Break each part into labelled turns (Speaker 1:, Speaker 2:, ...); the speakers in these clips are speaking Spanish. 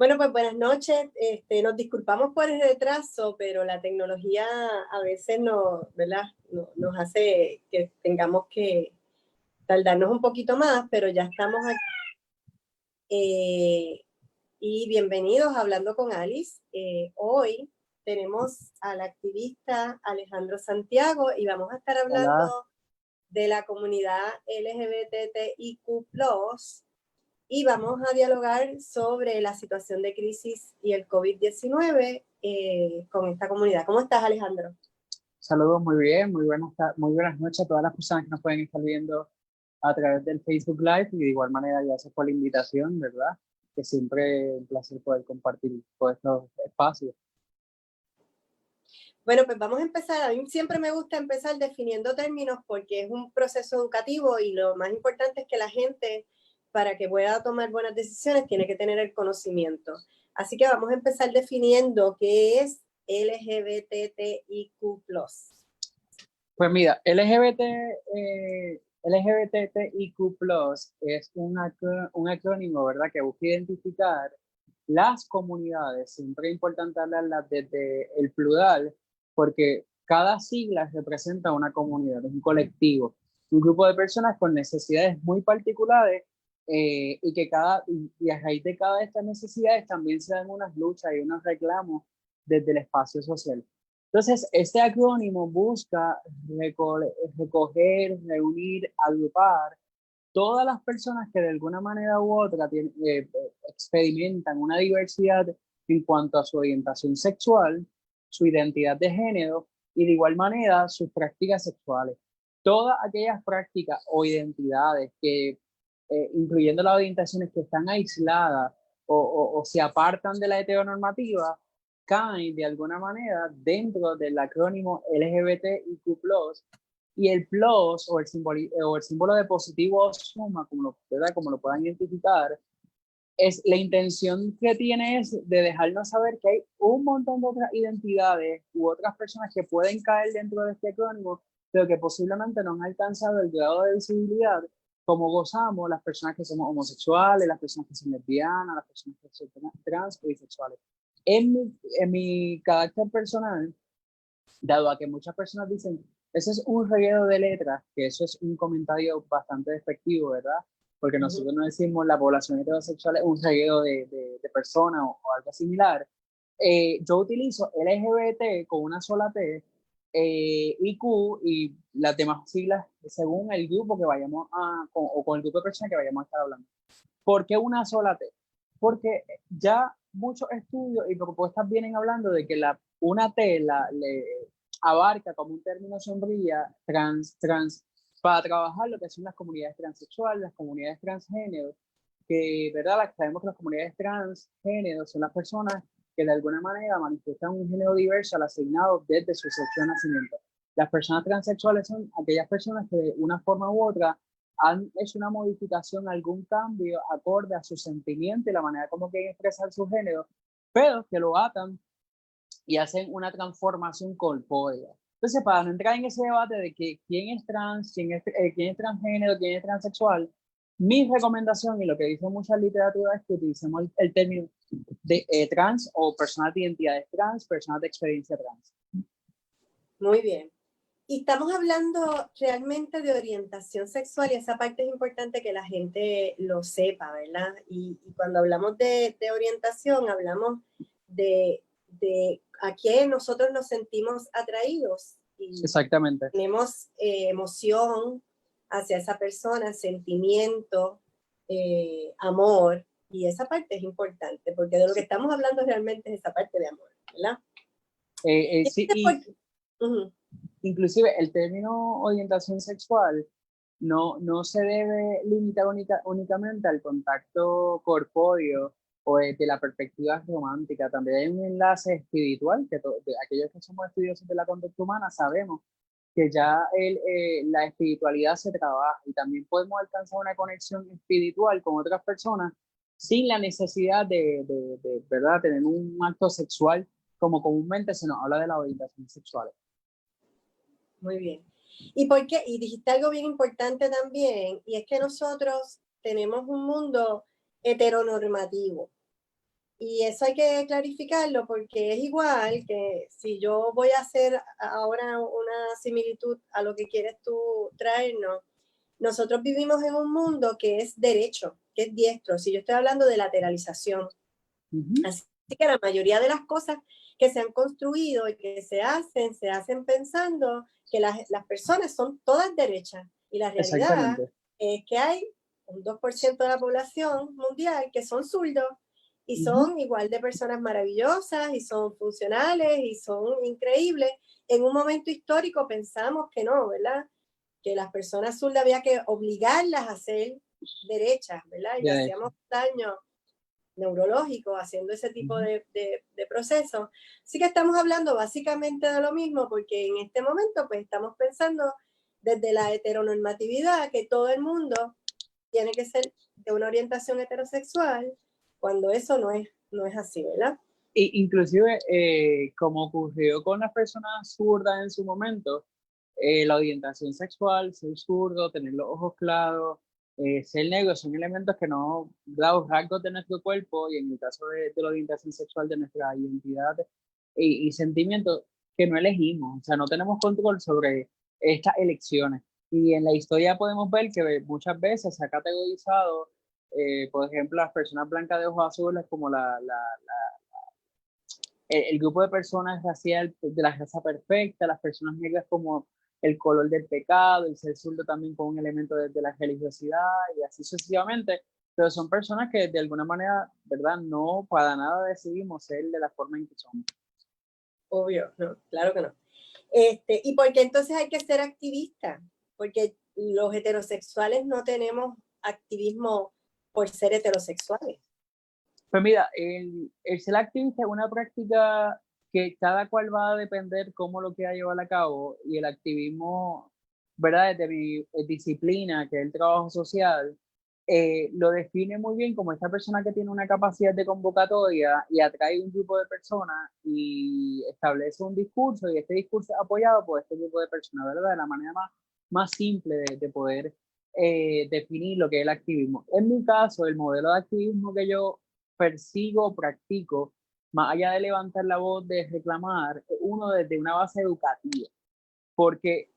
Speaker 1: Bueno, pues buenas noches. Nos disculpamos por el retraso, pero la tecnología a veces ¿verdad? Nos hace que tengamos que tardarnos un poquito más, pero ya estamos aquí. Y bienvenidos a Hablando con Alice. Hoy tenemos al activista Alejandro Santiago y vamos a estar hablando
Speaker 2: Hola.
Speaker 1: de la comunidad LGBTIQ+, y vamos a dialogar sobre la situación de crisis y el COVID-19 con esta comunidad. ¿Cómo estás, Alejandro?
Speaker 2: Saludos, muy bien, muy buenas noches a todas las personas que nos pueden estar viendo a través del Facebook Live y de igual manera gracias por la invitación, ¿verdad? Que siempre es un placer poder compartir todos estos espacios.
Speaker 1: Bueno, pues vamos a empezar. A mí siempre me gusta empezar definiendo términos porque es un proceso educativo y lo más importante es que la gente, para que pueda tomar buenas decisiones, tiene que tener el conocimiento. Así que vamos a empezar definiendo qué es LGBTIQ+.
Speaker 2: Pues mira, LGBTIQ+ es un acrónimo, ¿verdad? Que busca identificar las comunidades. Siempre es importante hablarlas desde el plural, porque cada sigla representa una comunidad, un colectivo, un grupo de personas con necesidades muy particulares y a raíz de cada de estas necesidades también se dan unas luchas y unos reclamos desde el espacio social. Entonces, este acrónimo busca recoger, reunir, agrupar todas las personas que de alguna manera u otra experimentan una diversidad en cuanto a su orientación sexual, su identidad de género y de igual manera sus prácticas sexuales. Todas aquellas prácticas o identidades que, incluyendo las orientaciones que están aisladas o se apartan de la heteronormativa, caen de alguna manera dentro del acrónimo LGBTIQ+, y el plus o el símbolo de positivo o suma, ¿verdad? Como lo puedan identificar, es la intención que tiene es de dejarnos saber que hay un montón de otras identidades u otras personas que pueden caer dentro de este acrónimo, pero que posiblemente no han alcanzado el grado de visibilidad como gozamos las personas que somos homosexuales, las personas que son lesbianas, las personas que son trans o bisexuales. En mi carácter personal, dado a que muchas personas dicen, ese es un reguero de letras, que eso es un comentario bastante despectivo, ¿verdad? Porque nosotros no decimos la población heterosexual es un reguero de personas o algo similar. Yo utilizo LGBT con una sola T, IQ y las demás siglas según el grupo que vayamos o con el grupo de personas que vayamos a estar hablando. ¿Por qué una sola T? Porque ya muchos estudios y propuestas vienen hablando de que una T le abarca como un término sombrilla trans, para trabajar lo que son las comunidades transexuales, las comunidades transgénero, que, ¿verdad? Sabemos que las comunidades transgénero son las personas que de alguna manera manifiestan un género diverso al asignado desde su sexo de nacimiento. Las personas transexuales son aquellas personas que de una forma u otra han hecho una modificación, algún cambio acorde a su sentimiento y la manera como quieren expresar su género, pero que lo atan y hacen una transformación corpórea. Entonces, para no entrar en ese debate de que quién es trans, quién es transgénero, quién es transexual, mi recomendación y lo que dice mucha literatura es que utilicemos el término de trans o personas de identidades trans, personas de experiencia trans.
Speaker 1: Muy bien. Y estamos hablando realmente de orientación sexual y esa parte es importante que la gente lo sepa, ¿verdad? Y cuando hablamos de orientación, hablamos de a qué nosotros nos sentimos atraídos. Y
Speaker 2: exactamente.
Speaker 1: tenemos emoción hacia esa persona, sentimiento, amor, y esa parte es importante, porque de lo que estamos hablando realmente es esa parte de amor, ¿verdad?
Speaker 2: Sí, inclusive el término orientación sexual no se debe limitar únicamente al contacto corpóreo o de la perspectiva romántica. También hay un enlace espiritual, que de aquellos que somos estudiosos de la conducta humana sabemos que ya la espiritualidad se trabaja y también podemos alcanzar una conexión espiritual con otras personas sin la necesidad de ¿verdad? Tener un acto sexual, como comúnmente se nos habla de la orientación sexual.
Speaker 1: Muy bien. ¿Y por qué? Y dijiste algo bien importante también, y es que nosotros tenemos un mundo heteronormativo. Y eso hay que clarificarlo porque es igual que si yo voy a hacer ahora una similitud a lo que quieres tú traernos, nosotros vivimos en un mundo que es derecho, que es diestro. Si yo estoy hablando de lateralización. Así que la mayoría de las cosas que se han construido y que se hacen pensando que las personas son todas derechas. Y la realidad es que hay un 2% de la población mundial que son zurdos y son igual de personas maravillosas y son funcionales y son increíbles. En un momento histórico pensamos que no, ¿verdad? Que las personas zurdas había que obligarlas a ser derechas, ¿verdad? Y hacíamos daño neurológico haciendo ese tipo de procesos. Así que estamos hablando básicamente de lo mismo porque en este momento pues estamos pensando desde la heteronormatividad que todo el mundo tiene que ser de una orientación heterosexual cuando eso no es así, ¿verdad?
Speaker 2: Inclusive, como ocurrió con las personas zurdas en su momento, la orientación sexual, ser zurdo, tener los ojos claros, ser negro, son elementos que no, los rasgos de nuestro cuerpo y en el caso de la orientación sexual de nuestra identidad y sentimientos que no elegimos, o sea, no tenemos control sobre estas elecciones. Y en la historia podemos ver que muchas veces se ha categorizado, por ejemplo, las personas blancas de ojos azules como el grupo de personas racial de la raza perfecta, las personas negras como el color del pecado, el ser zurdo también como un elemento de la religiosidad y así sucesivamente, pero son personas que de alguna manera, ¿verdad? No para nada decidimos ser de la forma en que somos.
Speaker 1: Obvio, no, claro que no. ¿Y por qué entonces hay que ser activista? Porque los heterosexuales no tenemos activismo por ser heterosexuales.
Speaker 2: Pues mira, el ser activista es una práctica que cada cual va a depender cómo lo quiera llevar a cabo y el activismo, ¿verdad? Desde mi disciplina, que es el trabajo social, lo define muy bien como esta persona que tiene una capacidad de convocatoria y atrae un grupo de personas y establece un discurso y este discurso es apoyado por este grupo de personas, ¿verdad? De la manera más simple de poder definir lo que es el activismo. En mi caso, el modelo de activismo que yo persigo, practico, más allá de levantar la voz, de reclamar, uno desde una base educativa, porque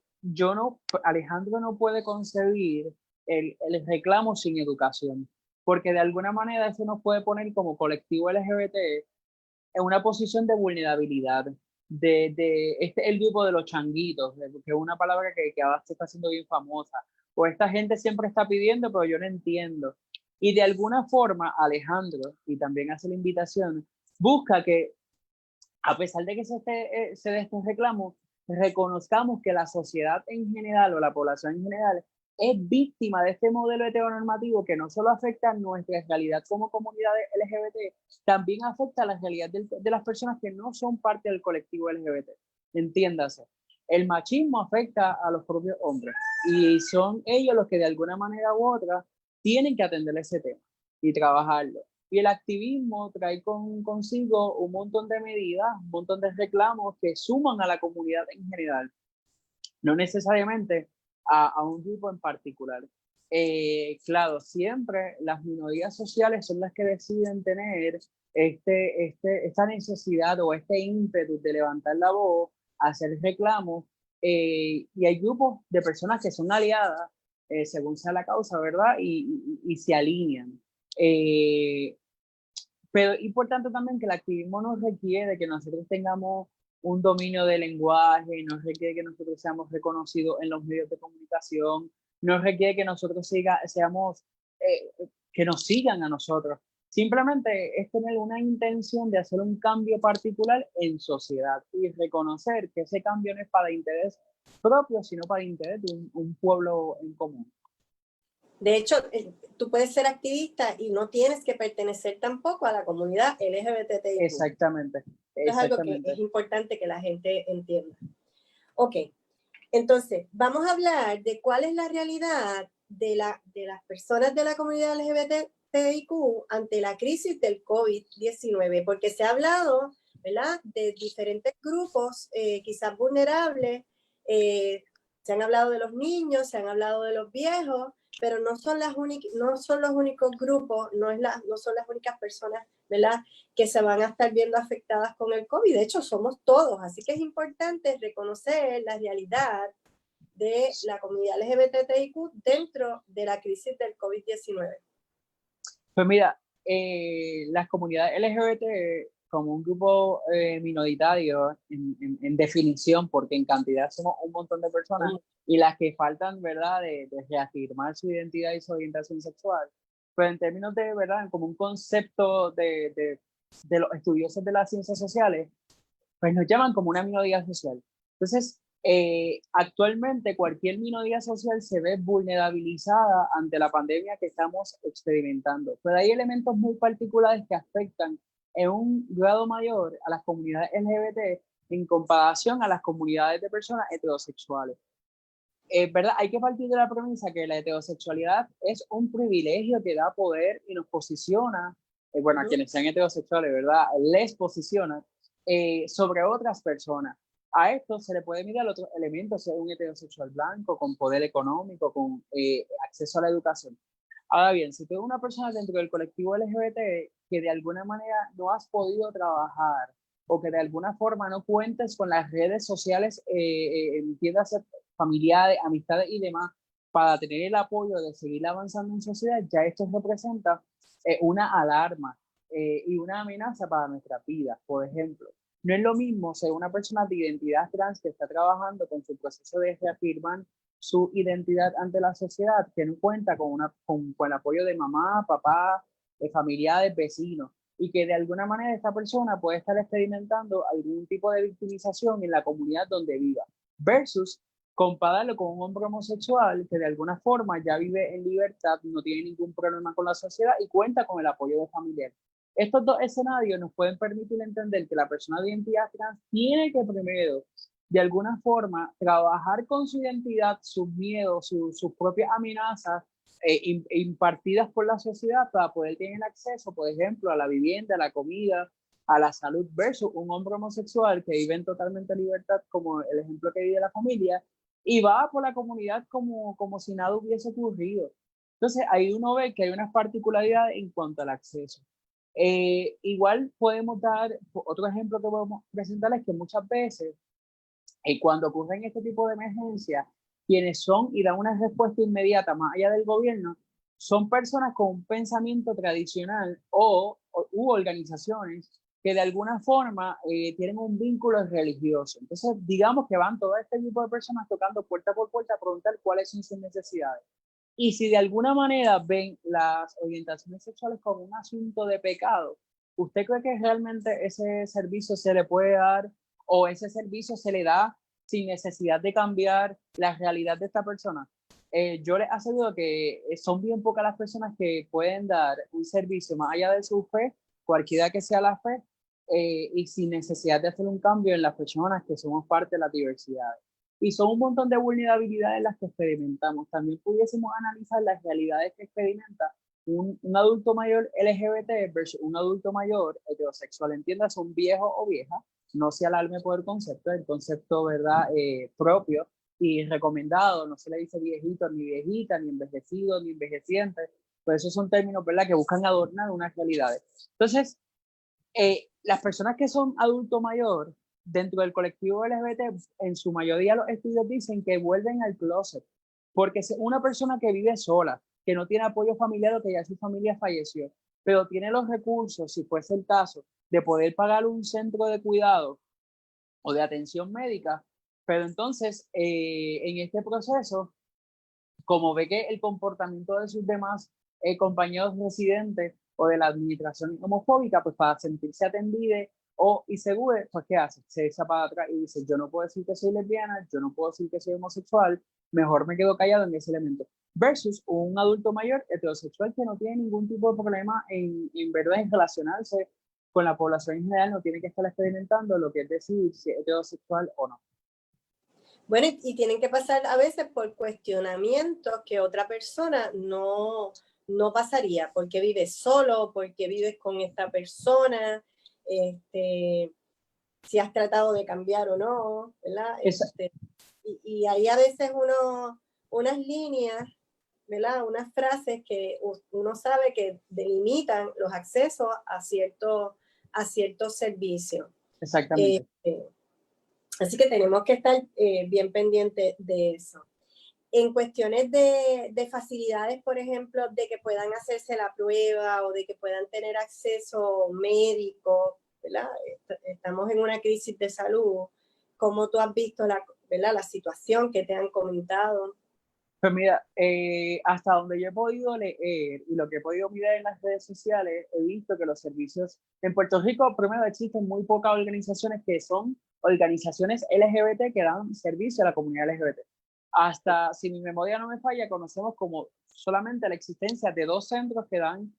Speaker 2: Alejandro no puede concebir el reclamo sin educación, porque de alguna manera eso nos puede poner como colectivo LGBT en una posición de vulnerabilidad, el grupo de los changuitos, que es una palabra que ahora se está haciendo bien famosa, o esta gente siempre está pidiendo, pero yo no entiendo. Y de alguna forma, Alejandro, y también hace la invitación, busca que, a pesar de que se dé este reclamo, reconozcamos que la sociedad en general o la población en general es víctima de este modelo heteronormativo que no solo afecta a nuestra realidad como comunidades LGBT, también afecta a la realidad de las personas que no son parte del colectivo LGBT. Entiéndase, el machismo afecta a los propios hombres y son ellos los que de alguna manera u otra tienen que atender ese tema y trabajarlo. Y el activismo trae consigo un montón de medidas, un montón de reclamos que suman a la comunidad en general, no necesariamente a un grupo en particular. Claro, siempre las minorías sociales son las que deciden tener esta necesidad o este ímpetu de levantar la voz, hacer reclamos, y hay grupos de personas que son aliadas, según sea la causa, ¿verdad? Y se alinean. Pero importante también que el activismo nos requiere que nosotros tengamos un dominio del lenguaje, nos requiere que nosotros seamos reconocidos en los medios de comunicación, nos requiere que nosotros que nos sigan a nosotros. Simplemente es tener una intención de hacer un cambio particular en sociedad y reconocer que ese cambio no es para interés propio, sino para interés de un pueblo en común.
Speaker 1: De hecho, tú puedes ser activista y no tienes que pertenecer tampoco a la comunidad LGBTI.
Speaker 2: Exactamente.
Speaker 1: Es algo que es importante que la gente entienda. Ok, entonces vamos a hablar de cuál es la realidad de las personas de la comunidad LGBTIQ ante la crisis del COVID-19, porque se ha hablado, ¿verdad?, de diferentes grupos quizás vulnerables, se han hablado de los niños, se han hablado de los viejos, pero no son los únicos grupos, no son las únicas personas, ¿verdad?, que se van a estar viendo afectadas con el COVID. De hecho, somos todos, así que es importante reconocer la realidad de la comunidad LGBTIQ dentro de la crisis del COVID-19.
Speaker 2: Pues mira, las comunidades LGBT como un grupo minoritario en definición, porque en cantidad somos un montón de personas, y las que faltan, ¿verdad?, de reafirmar su identidad y su orientación sexual, pero en términos de, ¿verdad?, como un concepto de los estudiosos de las ciencias sociales, pues nos llaman como una minoría social. Entonces, actualmente cualquier minoría social se ve vulnerabilizada ante la pandemia que estamos experimentando, pero hay elementos muy particulares que afectan en un grado mayor a las comunidades LGBT en comparación a las comunidades de personas heterosexuales. ¿Verdad? Hay que partir de la premisa que la heterosexualidad es un privilegio que da poder y nos posiciona, bueno, a quienes sean heterosexuales, ¿verdad?, les posiciona sobre otras personas. A esto se le puede mirar otros elementos, ser un heterosexual blanco, con poder económico, con acceso a la educación. Ahora bien, si tú eres una persona dentro del colectivo LGBT que de alguna manera no has podido trabajar o que de alguna forma no cuentes con las redes sociales, entiendas, familiares, amistades y demás, para tener el apoyo de seguir avanzando en sociedad, ya esto representa una alarma y una amenaza para nuestra vida. Por ejemplo, no es lo mismo ser una persona de identidad trans que está trabajando con su proceso de reafirmar su identidad ante la sociedad, que no cuenta con el apoyo de mamá, papá, familiares, vecinos, y que de alguna manera esta persona puede estar experimentando algún tipo de victimización en la comunidad donde viva, versus compararlo con un hombre homosexual que de alguna forma ya vive en libertad, no tiene ningún problema con la sociedad y cuenta con el apoyo de familiares. Estos dos escenarios nos pueden permitir entender que la persona de identidad trans tiene que primero, de alguna forma, trabajar con su identidad, sus miedos, sus propias amenazas impartidas por la sociedad para poder tener acceso, por ejemplo, a la vivienda, a la comida, a la salud, versus un hombre homosexual que vive en totalmente libertad, como el ejemplo que vive la familia, y va por la comunidad como si nada hubiese ocurrido. Entonces, ahí uno ve que hay unas particularidades en cuanto al acceso. Igual podemos dar, otro ejemplo que podemos presentar es que muchas veces, cuando ocurren este tipo de emergencias, quienes son y dan una respuesta inmediata más allá del gobierno, son personas con un pensamiento tradicional u organizaciones que de alguna forma tienen un vínculo religioso. Entonces, digamos que van todo este tipo de personas tocando puerta por puerta a preguntar cuáles son sus necesidades. Y si de alguna manera ven las orientaciones sexuales como un asunto de pecado, ¿usted cree que realmente ese servicio se le puede dar o ese servicio se le da sin necesidad de cambiar la realidad de esta persona? Yo les aseguro que son bien pocas las personas que pueden dar un servicio más allá de su fe, cualquiera que sea la fe, y sin necesidad de hacer un cambio en las personas que somos parte de la diversidad. Y son un montón de vulnerabilidades las que experimentamos. También pudiésemos analizar las realidades que experimenta un adulto mayor LGBT versus un adulto mayor heterosexual. Entiendas, un viejo o vieja, no se alarme por el concepto, ¿verdad?, propio y recomendado. No se le dice viejito, ni viejita, ni envejecido, ni envejeciente. Pues esos son términos, ¿verdad?, que buscan adornar unas realidades. Entonces, las personas que son adulto mayor dentro del colectivo LGBT, en su mayoría los estudios dicen que vuelven al closet, porque es una persona que vive sola, que no tiene apoyo familiar o que ya su familia falleció, pero tiene los recursos, si fuese el caso, de poder pagar un centro de cuidado o de atención médica, pero entonces en este proceso, como ve que el comportamiento de sus demás compañeros residentes o de la administración homofóbica, pues para sentirse atendida y segura, pues ¿qué hace? Se echa para atrás y dice, yo no puedo decir que soy lesbiana, yo no puedo decir que soy homosexual, mejor me quedo callado en ese elemento. Versus un adulto mayor heterosexual que no tiene ningún tipo de problema en verdad en relacionarse con la población en general, no tiene que estar experimentando lo que es decir si es heterosexual o no.
Speaker 1: Bueno, y tienen que pasar a veces por cuestionamientos que otra persona no pasaría, porque vives solo, porque vives con esta persona, si has tratado de cambiar o no, ¿verdad? Y ahí a veces unas líneas ¿verdad? Unas frases que uno sabe que delimitan los accesos a ciertos servicios.
Speaker 2: Exactamente.
Speaker 1: Así que tenemos que estar bien pendientes de eso. En cuestiones de facilidades, por ejemplo, de que puedan hacerse la prueba o de que puedan tener acceso médico, ¿verdad? Estamos en una crisis de salud. ¿Cómo tú has visto ¿verdad? La situación que te han comentado?
Speaker 2: Pues mira, hasta donde yo he podido leer y lo que he podido mirar en las redes sociales, he visto que los servicios en Puerto Rico, primero existen muy pocas organizaciones que son organizaciones LGBT que dan servicio a la comunidad LGBT. Hasta, si mi memoria no me falla, conocemos como solamente la existencia de 2 centros que dan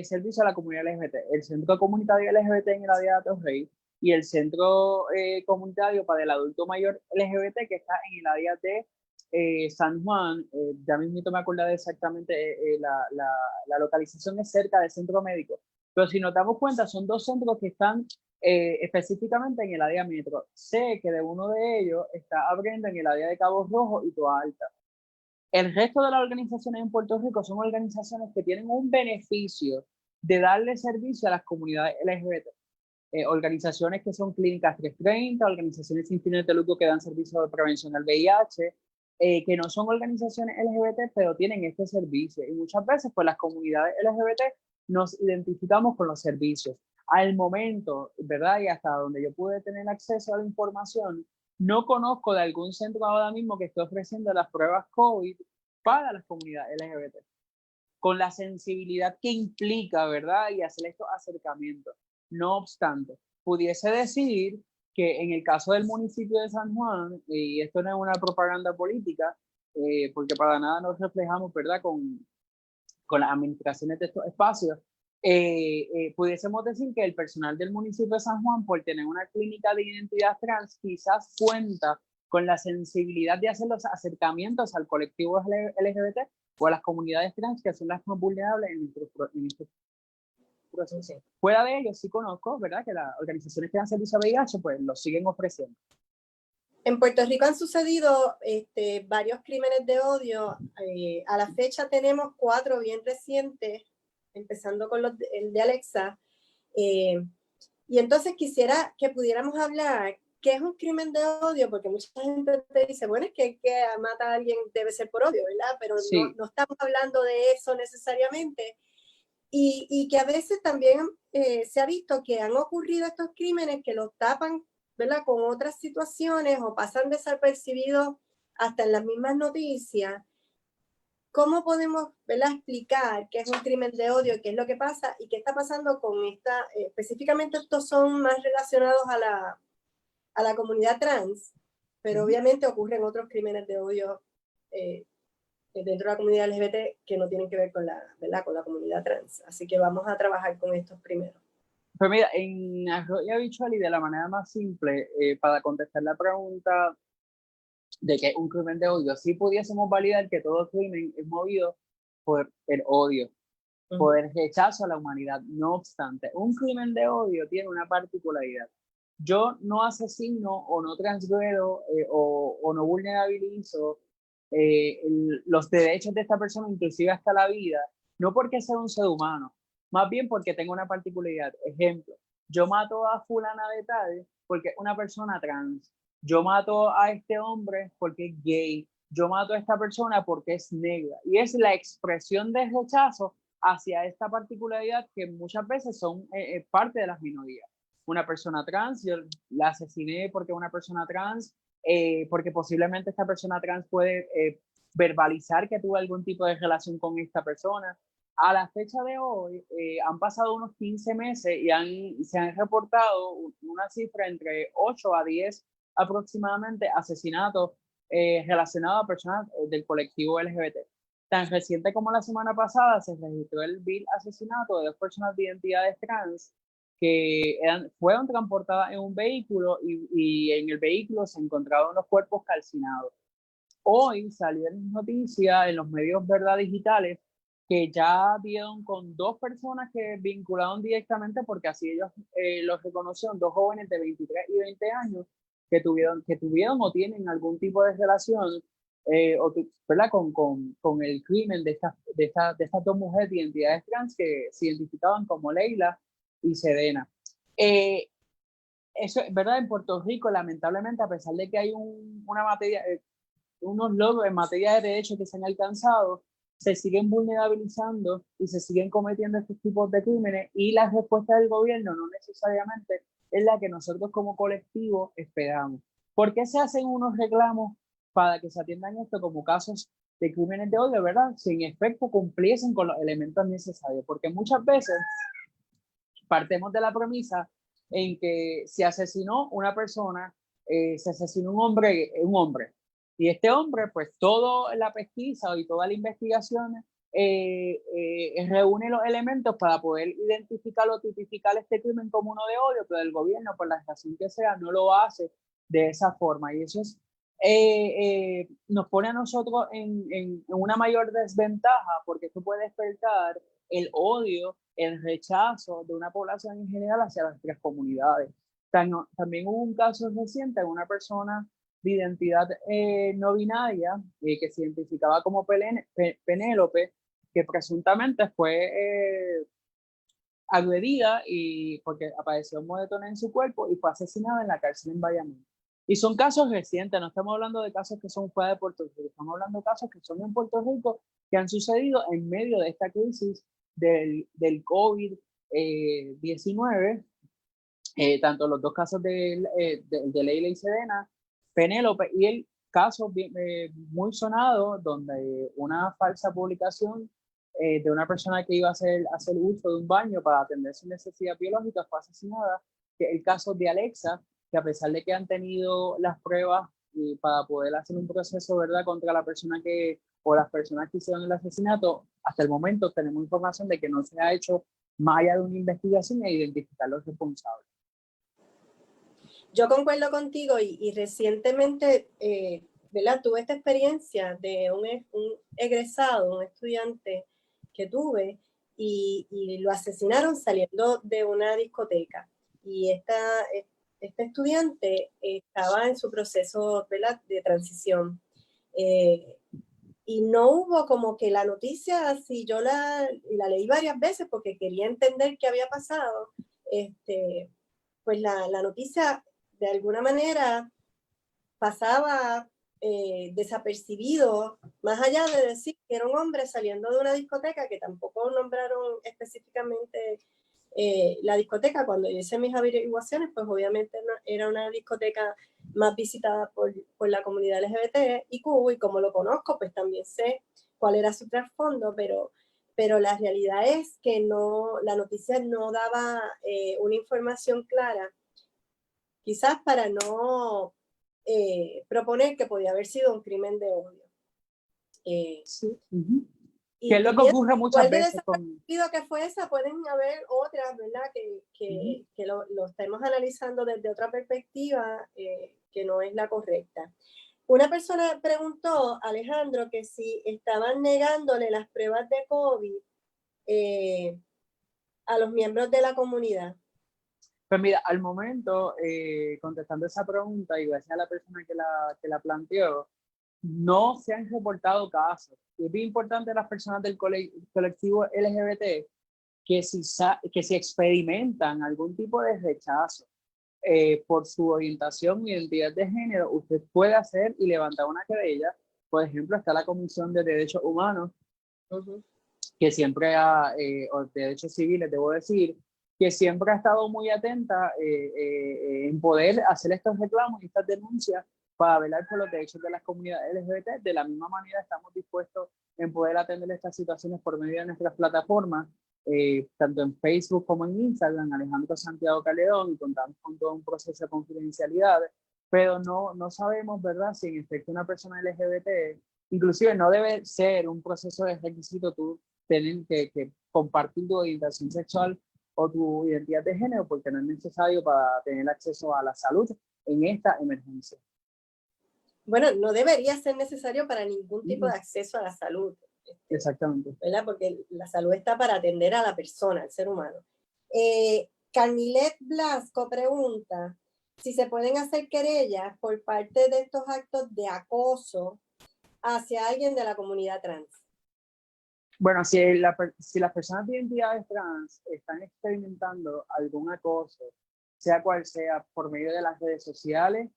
Speaker 2: servicio a la comunidad LGBT. El Centro Comunitario LGBT en el área de Atorrey y el Centro Comunitario para el Adulto Mayor LGBT que está en el área de San Juan. Ya mismo me acuerdo de exactamente la localización es cerca del centro médico, pero si nos damos cuenta son 2 centros que están específicamente en el área metro. Sé que de uno de ellos está abriendo en el área de Cabo Rojo y Toa Alta. El resto de las organizaciones en Puerto Rico son organizaciones que tienen un beneficio de darle servicio a las comunidades LGBT. Organizaciones que son Clínicas 330, organizaciones sin fines de lucro que dan servicio de prevención al VIH, que no son organizaciones LGBT, pero tienen este servicio. Y muchas veces, pues las comunidades LGBT nos identificamos con los servicios. Al momento, ¿verdad? Y hasta donde yo pude tener acceso a la información, no conozco de algún centro ahora mismo que esté ofreciendo las pruebas COVID para las comunidades LGBT, con la sensibilidad que implica, ¿verdad? Y hacer estos acercamientos. No obstante, pudiese decir que en el caso del municipio de San Juan, y esto no es una propaganda política, porque para nada nos reflejamos, ¿verdad?, con las administraciones de estos espacios, pudiésemos decir que el personal del municipio de San Juan, por tener una clínica de identidad trans, quizás cuenta con la sensibilidad de hacer los acercamientos al colectivo LGBT o a las comunidades trans, que son las más vulnerables en este proceso. Fuera de ellos, sí conozco, ¿verdad?, que las organizaciones que dan servicio a VIH, pues lo siguen ofreciendo.
Speaker 1: En Puerto Rico han sucedido varios crímenes de odio. A la fecha tenemos 4 bien recientes, empezando con el de Alexa. Y entonces quisiera que pudiéramos hablar qué es un crimen de odio, porque mucha gente te dice, bueno, es que el que mata a alguien debe ser por odio, ¿verdad? Pero sí, no estamos hablando de eso necesariamente. Y que a veces también se ha visto que han ocurrido estos crímenes que los tapan, ¿verdad?, con otras situaciones o pasan desapercibidos hasta en las mismas noticias. ¿Cómo podemos, ¿verdad?, explicar qué es un crimen de odio, qué es lo que pasa y qué está pasando con esta? Específicamente estos son más relacionados a la comunidad trans, pero obviamente ocurren otros crímenes de odio dentro de la comunidad LGBT que no tienen que ver con ¿verdad?, con la comunidad trans. Así que vamos a trabajar con estos primero.
Speaker 2: Pues mira, en Arroz y Habichuela, y de la manera más simple, para contestar la pregunta de que es un crimen de odio, sí pudiésemos validar que todo crimen es movido por el odio, por el rechazo a la humanidad. No obstante, un crimen de odio tiene una particularidad. Yo no asesino o no transgredo o no vulnerabilizo los derechos de esta persona, inclusive hasta la vida, no porque sea un ser humano, más bien porque tengo una particularidad. Ejemplo, yo mato a fulana de tal porque es una persona trans. Yo mato a este hombre porque es gay. Yo mato a esta persona porque es negra. Y es la expresión de rechazo hacia esta particularidad que muchas veces son parte de las minorías. Una persona trans, yo la asesiné porque una persona trans, porque posiblemente esta persona trans puede verbalizar que tuvo algún tipo de relación con esta persona. A la fecha de hoy han pasado unos 15 meses y se han reportado una cifra entre 8 a 10 aproximadamente asesinatos relacionados a personas del colectivo LGBT. Tan reciente como la semana pasada se registró el vil asesinato de 2 personas de identidades trans que fueron transportadas en un vehículo y en el vehículo se encontraron los cuerpos calcinados. Hoy salieron noticias en los medios, ¿verdad?, digitales, que ya dieron con 2 personas que vincularon directamente, porque así ellos los reconocieron, 2 jóvenes de 23 y 20 años que tuvieron o tienen algún tipo de relación ¿verdad? Con el crimen de estas dos mujeres de identidades trans que se identificaban como Leila y Sedena. Eso es verdad, en Puerto Rico, lamentablemente, a pesar de que hay unos logros en materia de derechos que se han alcanzado, se siguen vulnerabilizando y se siguen cometiendo estos tipos de crímenes, y la respuesta del gobierno no necesariamente es la que nosotros como colectivo esperamos. ¿Por qué se hacen unos reclamos para que se atiendan esto como casos de crímenes de odio, verdad? Si en efecto cumpliesen con los elementos necesarios, porque muchas veces partemos de la premisa en que se asesinó una persona, se asesinó un hombre, y este hombre, pues toda la pesquisa y toda la investigación reúne los elementos para poder identificar o tipificar este crimen como uno de odio, pero el gobierno, por la razón que sea, no lo hace de esa forma, y eso es, nos pone a nosotros en una mayor desventaja, porque esto puede despertar el odio, el rechazo de una población en general hacia las tres comunidades. También hubo un caso reciente de una persona de identidad no binaria que se identificaba como Penélope, que presuntamente fue agredida y porque apareció un moretón en su cuerpo y fue asesinada en la cárcel en Bayamón. Y son casos recientes, no estamos hablando de casos que son fuera de Puerto Rico, estamos hablando de casos que son en Puerto Rico, que han sucedido en medio de esta crisis del COVID-19, tanto los dos casos de Leila y Sedena, Penélope, y el caso muy sonado donde una falsa publicación de una persona que iba a hacer uso de un baño para atender su necesidad biológica fue asesinada, que el caso de Alexa, que a pesar de que han tenido las pruebas para poder hacer un proceso, ¿verdad?, contra la persona o las personas que hicieron el asesinato, hasta el momento tenemos información de que no se ha hecho más allá de una investigación e identificar los responsables.
Speaker 1: Yo concuerdo contigo y recientemente, ¿verdad? Tuve esta experiencia de un egresado, un estudiante que tuve, y lo asesinaron saliendo de una discoteca. Y este estudiante estaba en su proceso, ¿verdad?, de transición. Y no hubo como que la noticia, si yo la leí varias veces porque quería entender qué había pasado, pues la noticia de alguna manera pasaba desapercibido, más allá de decir que era un hombre saliendo de una discoteca, que tampoco nombraron específicamente la discoteca. Cuando yo hice mis averiguaciones, pues obviamente era una discoteca más visitada por la comunidad LGBT y como lo conozco, pues también sé cuál era su trasfondo, pero la realidad es que la noticia no daba una información clara, quizás para no proponer que podía haber sido un crimen de odio.
Speaker 2: Sí. Que es lo que ocurre muchas veces con...
Speaker 1: que fue esa, pueden haber otras, ¿verdad? Que lo estemos analizando desde otra perspectiva que no es la correcta. Una persona preguntó, Alejandro, que si estaban negándole las pruebas de COVID a los miembros de la comunidad.
Speaker 2: Pues mira, al momento, contestando esa pregunta y gracias a la persona que la planteó, no se han reportado casos. Es bien importante las personas del colectivo LGBT que si experimentan algún tipo de rechazo por su orientación y identidad de género, usted puede hacer y levantar una querella. Por ejemplo, está la Comisión de Derechos Humanos, que siempre o derechos civiles, debo decir, que siempre ha estado muy atenta en poder hacer estos reclamos y estas denuncias para velar por los derechos de las comunidades LGBT. De la misma manera estamos dispuestos en poder atender estas situaciones por medio de nuestras plataformas, tanto en Facebook como en Instagram, Alejandro Santiago Calderón, y contamos con todo un proceso de confidencialidad, pero no sabemos, ¿verdad?, si en efecto una persona LGBT, inclusive no debe ser un proceso de requisito tú tener que compartir tu orientación sexual o tu identidad de género, porque no es necesario para tener acceso a la salud en esta emergencia.
Speaker 1: Bueno, no debería ser necesario para ningún tipo de acceso a la salud.
Speaker 2: Exactamente.
Speaker 1: ¿Verdad? Porque la salud está para atender a la persona, al ser humano. Carmilet Blasco pregunta si se pueden hacer querellas por parte de estos actos de acoso hacia alguien de la comunidad trans?
Speaker 2: Bueno, si las personas de identidades trans están experimentando algún acoso, sea cual sea, por medio de las redes sociales,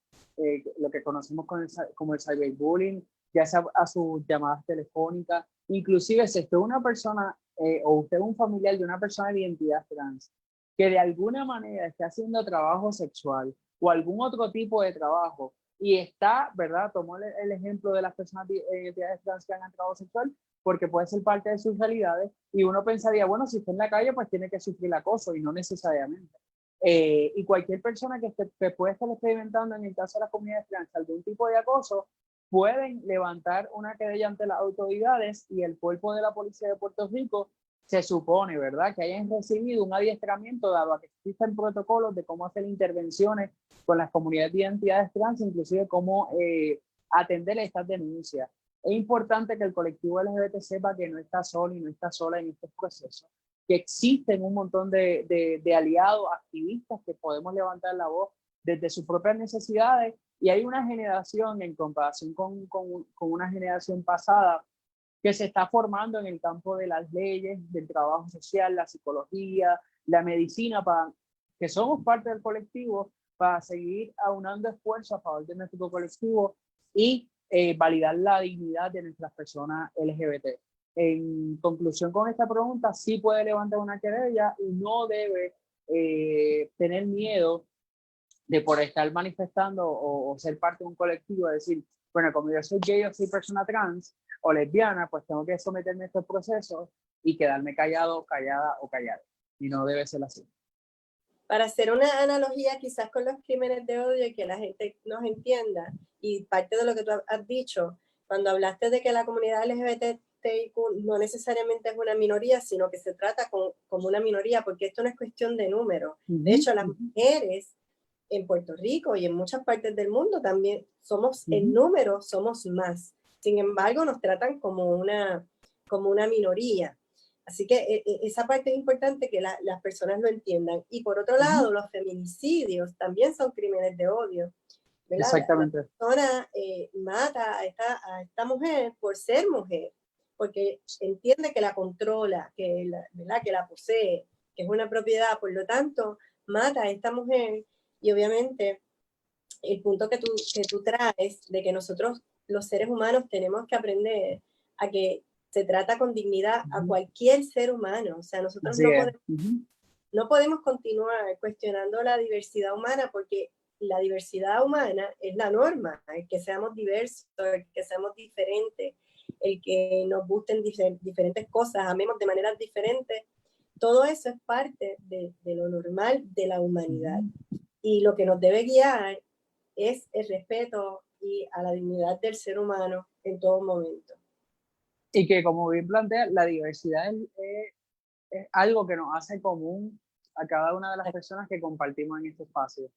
Speaker 2: lo que conocemos como el cyberbullying, ya sea a sus llamadas telefónicas, inclusive si usted es una persona o usted es un familiar de una persona de identidad trans, que de alguna manera esté haciendo trabajo sexual o algún otro tipo de trabajo, y está, ¿verdad? Tomó el ejemplo de las personas de identidades trans que hagan trabajo sexual, porque puede ser parte de sus realidades, y uno pensaría, bueno, si está en la calle, pues tiene que sufrir el acoso, y no necesariamente. Y cualquier persona que puede estar experimentando, en el caso de las comunidades trans, algún tipo de acoso, pueden levantar una querella ante las autoridades, y el cuerpo de la policía de Puerto Rico se supone, ¿verdad?, que hayan recibido un adiestramiento, dado a que existen protocolos de cómo hacer intervenciones con las comunidades de identidades trans, inclusive cómo atender estas denuncias. Es importante que el colectivo LGBT sepa que no está solo y no está sola en estos procesos, que existen un montón de aliados, activistas que podemos levantar la voz desde sus propias necesidades, y hay una generación en comparación con una generación pasada que se está formando en el campo de las leyes, del trabajo social, la psicología, la medicina, que somos parte del colectivo, para seguir aunando esfuerzos a favor de nuestro colectivo y validar la dignidad de nuestras personas LGBT. En conclusión con esta pregunta, sí puede levantar una querella y no debe tener miedo de por estar manifestando o ser parte de un colectivo, decir, bueno, como yo soy gay o soy persona trans o lesbiana, pues tengo que someterme a estos procesos y quedarme callado, callada o callado. Y no debe ser así.
Speaker 1: Para hacer una analogía quizás con los crímenes de odio y que la gente nos entienda, y parte de lo que tú has dicho, cuando hablaste de que la comunidad LGBTIQ no necesariamente es una minoría, sino que se trata como una minoría, porque esto no es cuestión de número. De hecho, las mujeres en Puerto Rico y en muchas partes del mundo también somos, en número, somos más. Sin embargo, nos tratan como una minoría. Así que esa parte es importante que las personas lo entiendan. Y por otro lado, los feminicidios también son crímenes de odio, ¿verdad?
Speaker 2: Exactamente.
Speaker 1: La persona mata a esta mujer por ser mujer, porque entiende que la controla, ¿verdad?, que la posee, que es una propiedad. Por lo tanto, mata a esta mujer. Y obviamente el punto que tú traes de que nosotros los seres humanos tenemos que aprender a que se trata con dignidad a cualquier ser humano. O sea, nosotros no podemos continuar cuestionando la diversidad humana, porque la diversidad humana es la norma, el que seamos diversos, el que seamos diferentes, el que nos gusten diferentes cosas, amemos de maneras diferentes. Todo eso es parte de lo normal de la humanidad. Y lo que nos debe guiar es el respeto y a la dignidad del ser humano en todo momento.
Speaker 2: Y que, como bien plantea, la diversidad es algo que nos hace común a cada una de las personas que compartimos en este espacio.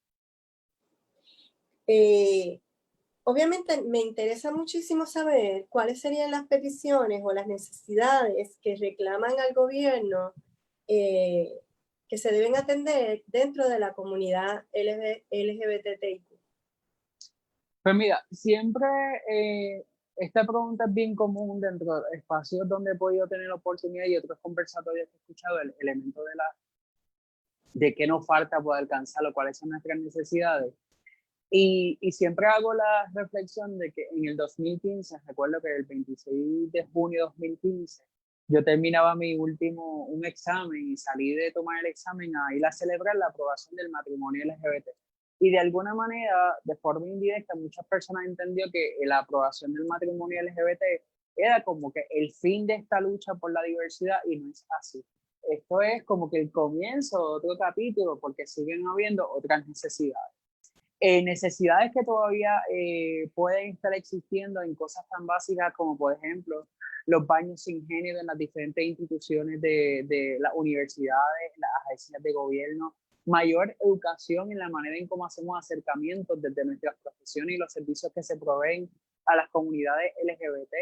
Speaker 1: Obviamente me interesa muchísimo saber cuáles serían las peticiones o las necesidades que reclaman al gobierno que se deben atender dentro de la comunidad LGBTIQ.
Speaker 2: Pues mira, siempre esta pregunta es bien común dentro de espacios donde he podido tener la oportunidad, y otros conversatorios que he escuchado, el elemento de qué nos falta por alcanzarlo, cuáles son nuestras necesidades. Y siempre hago la reflexión de que en el 2015, recuerdo que el 26 de junio de 2015, yo terminaba un examen, y salí de tomar el examen a ir a celebrar la aprobación del matrimonio LGBT. Y de alguna manera, de forma indirecta, muchas personas entendió que la aprobación del matrimonio LGBT era como que el fin de esta lucha por la diversidad, y no es así. Esto es como que el comienzo de otro capítulo, porque siguen habiendo otras necesidades. Necesidades que todavía pueden estar existiendo en cosas tan básicas como, por ejemplo, los baños sin género en las diferentes instituciones de las universidades, las agencias de gobierno, mayor educación en la manera en cómo hacemos acercamientos desde nuestras profesiones y los servicios que se proveen a las comunidades LGBT.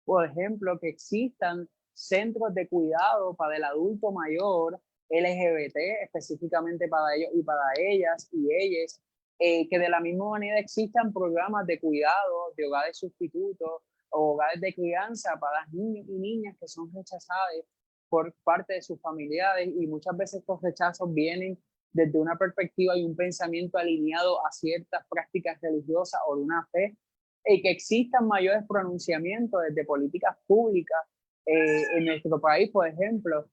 Speaker 2: Por ejemplo, que existan centros de cuidado para el adulto mayor LGBT, específicamente para ellos y para ellas y ellas. Que de la misma manera existan programas de cuidado, de hogares sustitutos o hogares de crianza para las niños y niñas que son rechazadas por parte de sus familiares, y muchas veces estos rechazos vienen desde una perspectiva y un pensamiento alineado a ciertas prácticas religiosas o de una fe, y que existan mayores pronunciamientos desde políticas públicas en nuestro país. Por ejemplo,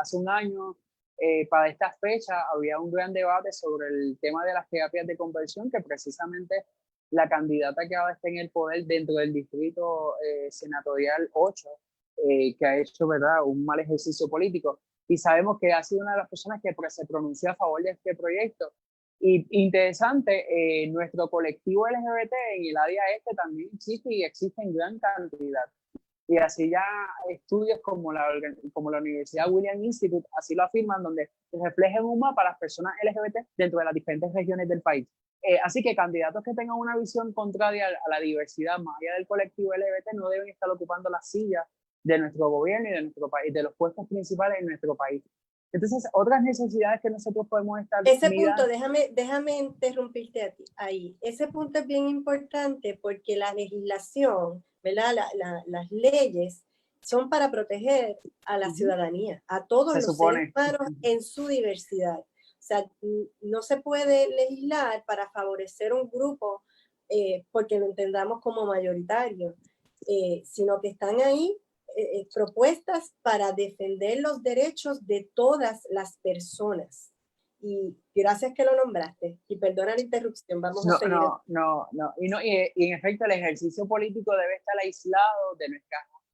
Speaker 2: hace un año, para esta fecha, había un gran debate sobre el tema de las terapias de conversión, que precisamente la candidata que ahora está en el poder dentro del distrito senatorial 8, que ha hecho, ¿verdad?, un mal ejercicio político, y sabemos que ha sido una de las personas que se pronunció a favor de este proyecto. Y interesante, nuestro colectivo LGBT en el área este también existe, y existe en gran cantidad. Y así ya estudios como la Universidad Williams Institute así lo afirman, donde se reflejan un mapa a las personas LGBT dentro de las diferentes regiones del país. Así que candidatos que tengan una visión contraria a la diversidad más allá del colectivo LGBT no deben estar ocupando las sillas de nuestro gobierno y de nuestro país, de los puestos principales en nuestro país. Entonces, otras necesidades que nosotros podemos estar
Speaker 1: Ese punto, déjame interrumpirte a ti, ahí. Ese punto es bien importante porque la legislación, ¿verdad? Las leyes son para proteger a la ciudadanía, a todos los seres humanos en su diversidad. O sea, no se puede legislar para favorecer un grupo porque lo entendamos como mayoritario, sino que están ahí propuestas para defender los derechos de todas las personas. Y gracias que lo nombraste. Y perdona la interrupción, vamos a seguir.
Speaker 2: Y en efecto, el ejercicio político debe estar aislado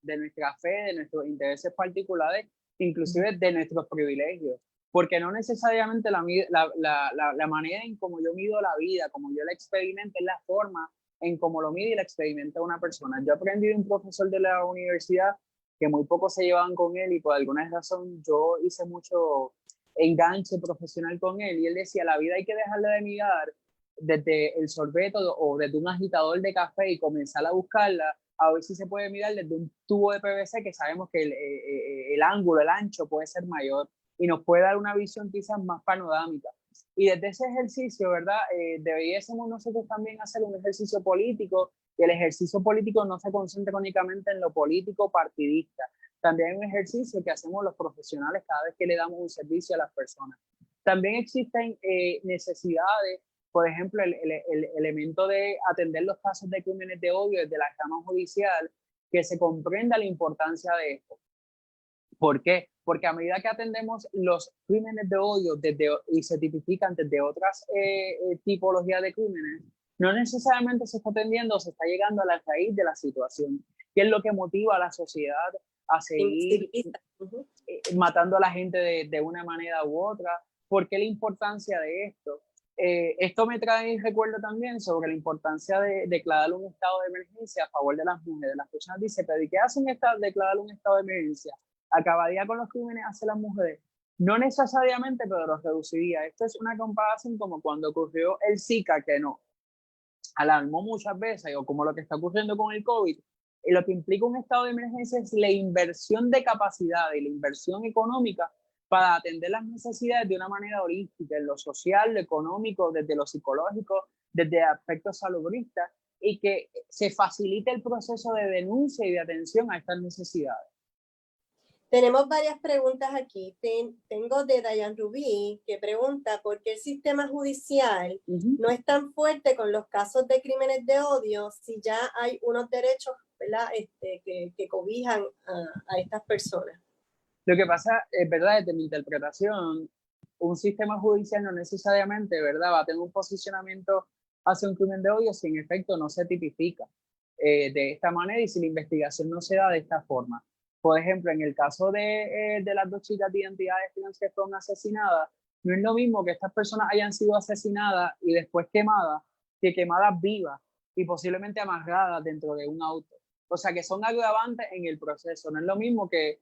Speaker 2: de nuestra fe, de nuestros intereses particulares, inclusive de nuestros privilegios. Porque no necesariamente la manera en cómo yo mido la vida, como yo la experimento, es la forma en cómo lo mide y la experimenta una persona. Yo aprendí de un profesor de la universidad que muy pocos se llevaban con él, y por alguna razón yo hice mucho enganche profesional con él, y él decía: la vida hay que dejarle de mirar desde el sorbeto o desde un agitador de café y comenzar a buscarla a ver si se puede mirar desde un tubo de PVC, que sabemos que el ángulo, el ancho puede ser mayor y nos puede dar una visión quizás más panorámica. Y desde ese ejercicio, ¿verdad? Deberíamos nosotros también hacer un ejercicio político, y el ejercicio político no se concentra únicamente en lo político partidista. También hay un ejercicio que hacemos los profesionales cada vez que le damos un servicio a las personas. También existen necesidades, por ejemplo, el elemento de atender los casos de crímenes de odio desde la rama judicial, que se comprenda la importancia de esto. ¿Por qué? Porque a medida que atendemos los crímenes de odio y se tipifican desde otras tipologías de crímenes, no necesariamente se está atendiendo o se está llegando a la raíz de la situación, que es lo que motiva a la sociedad a seguir matando a la gente de una manera u otra. ¿Por qué la importancia de esto? Esto me trae recuerdo también sobre la importancia de declarar un estado de emergencia a favor de las mujeres. Las personas dicen: ¿pero qué hace declarar un estado de emergencia? ¿Acabaría con los crímenes hacia las mujeres? No necesariamente, pero los reduciría. Esto es una comparación como cuando ocurrió el Zika, que no alarmó muchas veces, o como lo que está ocurriendo con el COVID. Y lo que implica un estado de emergencia es la inversión de capacidad y la inversión económica para atender las necesidades de una manera holística, en lo social, lo económico, desde lo psicológico, desde aspectos salubristas, y que se facilite el proceso de denuncia y de atención a estas necesidades.
Speaker 1: Tenemos varias preguntas aquí. Tengo de Dayan Rubí, que pregunta por qué el sistema judicial no es tan fuerte con los casos de crímenes de odio si ya hay unos derechos, ¿verdad? Que cobijan a estas personas.
Speaker 2: Lo que pasa es, ¿verdad?, desde mi interpretación, un sistema judicial no necesariamente, ¿verdad?, va a tener un posicionamiento hacia un crimen de odio si en efecto no se tipifica de esta manera y si la investigación no se da de esta forma. Por ejemplo, en el caso de las dos chicas de identidades trans que fueron asesinadas, no es lo mismo que estas personas hayan sido asesinadas y después quemadas, que quemadas vivas y posiblemente amarradas dentro de un auto. O sea, que son agravantes en el proceso. No es lo mismo que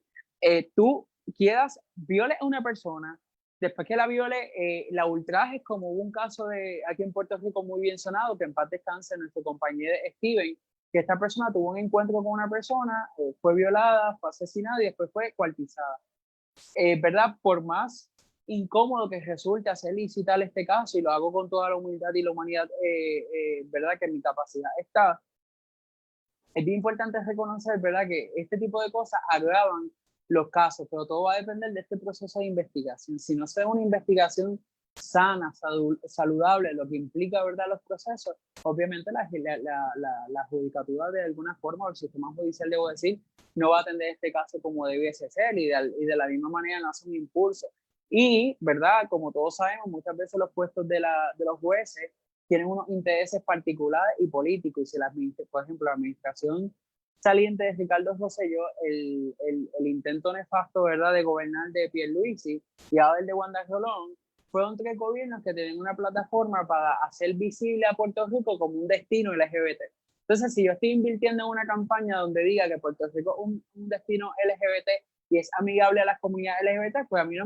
Speaker 2: tú violes a una persona, después que la viole, la ultrajes, como hubo un caso aquí en Puerto Rico muy bien sonado, que en paz descanse nuestro compañero Steven, que esta persona tuvo un encuentro con una persona, fue violada, fue asesinada y después fue cuartizada. ¿Verdad? Por más incómodo que resulte hacer licitar este caso, y lo hago con toda la humildad y la humanidad, ¿verdad?, que en mi capacidad está, es bien importante reconocer, ¿verdad?, que este tipo de cosas agravan los casos, pero todo va a depender de este proceso de investigación. Si no se da una investigación sana, saludable, lo que implica, ¿verdad?, los procesos, obviamente la judicatura de alguna forma, o el sistema judicial, debo decir, no va a atender este caso como debiese ser, y de la misma manera no hace un impulso. Y, ¿verdad?, como todos sabemos, muchas veces los puestos de los jueces tienen unos intereses particulares y políticos, y si por ejemplo, la administración saliente de Ricardo Rosselló, el intento nefasto, ¿verdad?, de gobernar de Pierluisi y ahora el de Wanda Rolón, fueron 3 gobiernos que tienen una plataforma para hacer visible a Puerto Rico como un destino LGBT. Entonces, si yo estoy invirtiendo en una campaña donde diga que Puerto Rico es un destino LGBT y es amigable a las comunidades LGBT, pues a mí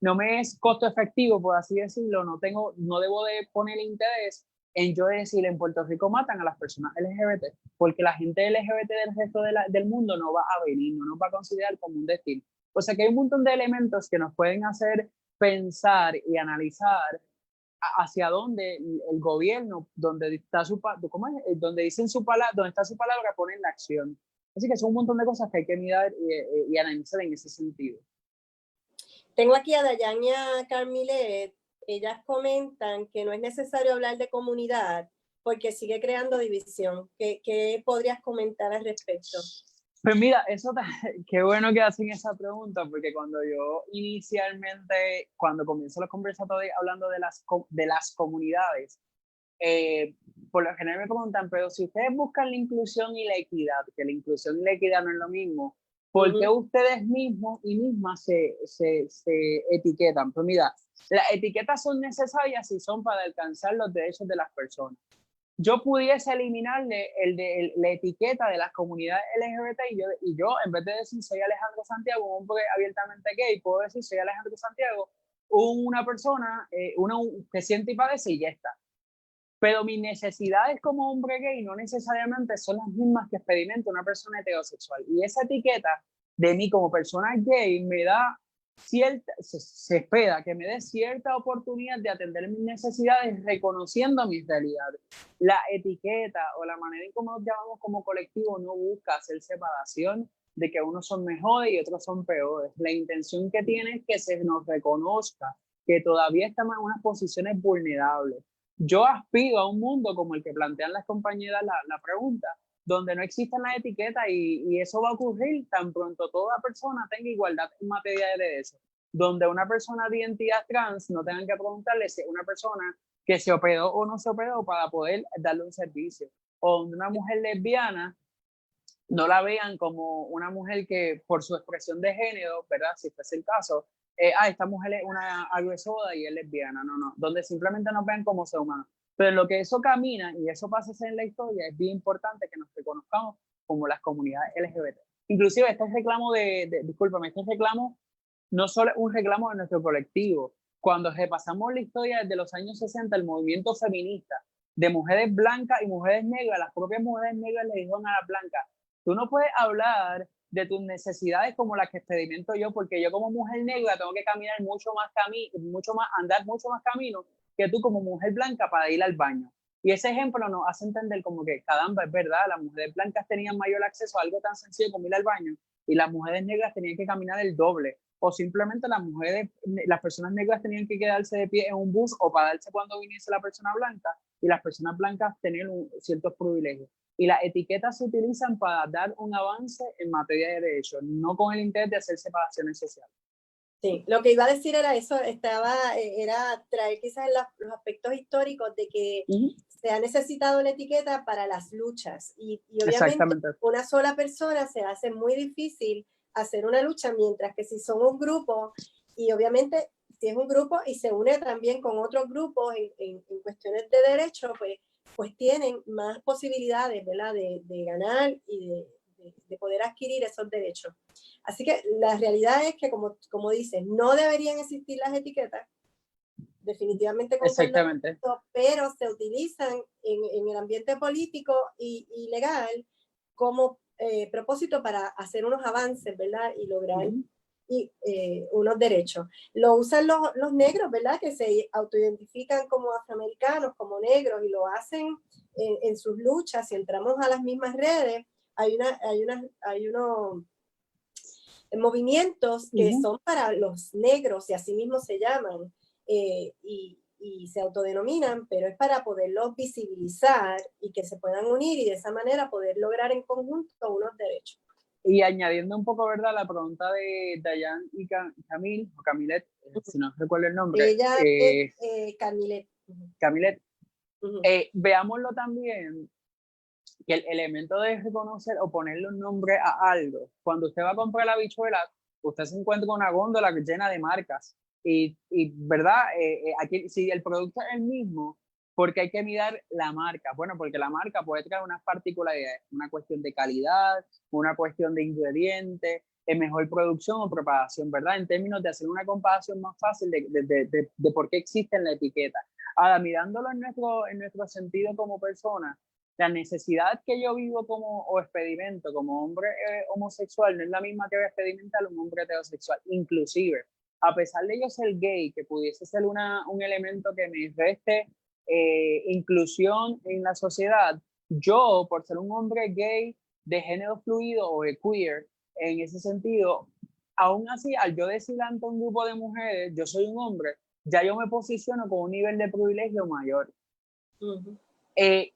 Speaker 2: no me es costo efectivo, por así decirlo, no debo de poner interés en yo decir en Puerto Rico matan a las personas LGBT, porque la gente LGBT del resto del mundo no va a venir, no nos va a considerar como un destino. O sea que hay un montón de elementos que nos pueden hacer pensar y analizar hacia dónde el gobierno, donde está ¿cómo es? Donde dicen donde está su palabra, ponen la acción. Así que son un montón de cosas que hay que mirar y analizar en ese sentido.
Speaker 1: Tengo aquí a Dayania Carmilet. Ellas comentan que no es necesario hablar de comunidad porque sigue creando división. ¿Qué podrías comentar al respecto?
Speaker 2: Pues mira, qué bueno que hacen esa pregunta, porque cuando yo inicialmente, cuando comienzo los conversatorios hablando de las comunidades, por lo general me preguntan, pero si ustedes buscan la inclusión y la equidad, que la inclusión y la equidad no es lo mismo, ¿por qué ustedes mismos y mismas se etiquetan? Pues mira, las etiquetas son necesarias y son para alcanzar los derechos de las personas. Yo pudiese eliminarle la etiqueta de las comunidades LGBT y yo, en vez de decir soy Alejandro Santiago, un hombre abiertamente gay, puedo decir soy Alejandro Santiago, una persona uno que siente y padece y ya está. Pero mis necesidades como hombre gay no necesariamente son las mismas que experimenta una persona heterosexual. Y esa etiqueta de mí como persona gay me da se espera que me dé cierta oportunidad de atender mis necesidades reconociendo mis realidades. La etiqueta o la manera en cómo nos llamamos como colectivo no busca hacer separación de que unos son mejores y otros son peores. La intención que tiene es que se nos reconozca que todavía estamos en unas posiciones vulnerables. Yo aspiro a un mundo como el que plantean las compañeras la pregunta, donde no existan las etiquetas y eso va a ocurrir tan pronto toda persona tenga igualdad en materia de derechos, donde una persona de identidad trans no tengan que preguntarle si es una persona que se operó o no se operó para poder darle un servicio, o donde una mujer lesbiana no la vean como una mujer que por su expresión de género, ¿verdad? Si fuese el caso, esta mujer es una agresora y es lesbiana, no, donde simplemente nos vean como ser humanos. Pero en lo que eso camina y eso pasa en la historia, es bien importante que nos reconozcamos como las comunidades LGBT. Inclusive este reclamo discúlpame, este reclamo no solo es un reclamo de nuestro colectivo. Cuando repasamos la historia desde los años 60, el movimiento feminista de mujeres blancas y mujeres negras, las propias mujeres negras le dijeron a las blancas, tú no puedes hablar de tus necesidades como las que experimento yo, porque yo como mujer negra tengo que caminar andar mucho más camino que tú como mujer blanca para ir al baño. Y ese ejemplo nos hace entender como que, caramba, es verdad, las mujeres blancas tenían mayor acceso a algo tan sencillo como ir al baño y las mujeres negras tenían que caminar el doble. O simplemente las personas negras tenían que quedarse de pie en un bus o pararse cuando viniese la persona blanca y las personas blancas tenían ciertos privilegios. Y las etiquetas se utilizan para dar un avance en materia de derechos, no con el interés de hacer separaciones sociales.
Speaker 1: Sí, lo que iba a decir era eso, era traer quizás los aspectos históricos de que se ha necesitado la etiqueta para las luchas y obviamente una sola persona se hace muy difícil hacer una lucha, mientras que si son un grupo y obviamente si es un grupo y se une también con otros grupos en cuestiones de derechos, pues tienen más posibilidades, ¿verdad?, de ganar y de poder adquirir esos derechos. Así que la realidad es que, como dices, no deberían existir las etiquetas, definitivamente concuerdo, pero se utilizan en el ambiente político y legal como propósito para hacer unos avances, ¿verdad? Y lograr unos derechos. Lo usan los negros, ¿verdad? Que se autoidentifican como afroamericanos, como negros, y lo hacen en sus luchas, si entramos a las mismas redes, hay unos movimientos que son para los negros y así mismo se llaman y se autodenominan, pero es para poderlos visibilizar y que se puedan unir y de esa manera poder lograr en conjunto unos derechos.
Speaker 2: Y añadiendo un poco, ¿verdad?, la pregunta de Dayan y Camille, o Camilet, si no recuerdo el nombre.
Speaker 1: Ella es Camilet.
Speaker 2: Camilet. Veámoslo también, que el elemento de reconocer o ponerle un nombre a algo. Cuando usted va a comprar la habichuela, usted se encuentra con una góndola llena de marcas. Y ¿verdad? Aquí, si el producto es el mismo, porque hay que mirar la marca. Bueno, porque la marca puede traer unas particularidades, una cuestión de calidad, una cuestión de ingredientes, mejor producción o preparación, ¿verdad? En términos de hacer una comparación más fácil de por qué existe en la etiqueta. Ahora, mirándolo en nuestro sentido como persona, la necesidad que yo vivo o experimento como hombre homosexual no es la misma que experimenta un hombre heterosexual. Inclusive, a pesar de yo ser gay, que pudiese ser un elemento que me reste inclusión en la sociedad, yo, por ser un hombre gay de género fluido o de queer, en ese sentido, aún así, al yo decir ante un grupo de mujeres, yo soy un hombre, ya yo me posiciono con un nivel de privilegio mayor.